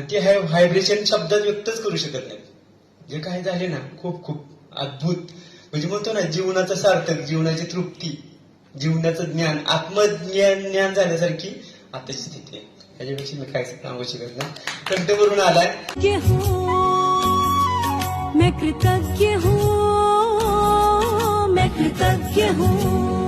आणि ते व्हायब्रेशन शब्दात व्यक्तच करू शकत नाही. जे काही झाले ना खूप खूप अद्भुत, म्हणजे म्हणतो ना जीवनाचं सार्थक, जीवनाची तृप्ती, जीवनाचं ज्ञान, आत्मज्ञान झाल्यासारखी आताची स्थिती आहे. त्याच्यापेक्षा मी काय सांगू शकत नाही. कंठवरून आलाय. मैं कृतज्ञ हूँ, मैं कृतज्ञ हूँ.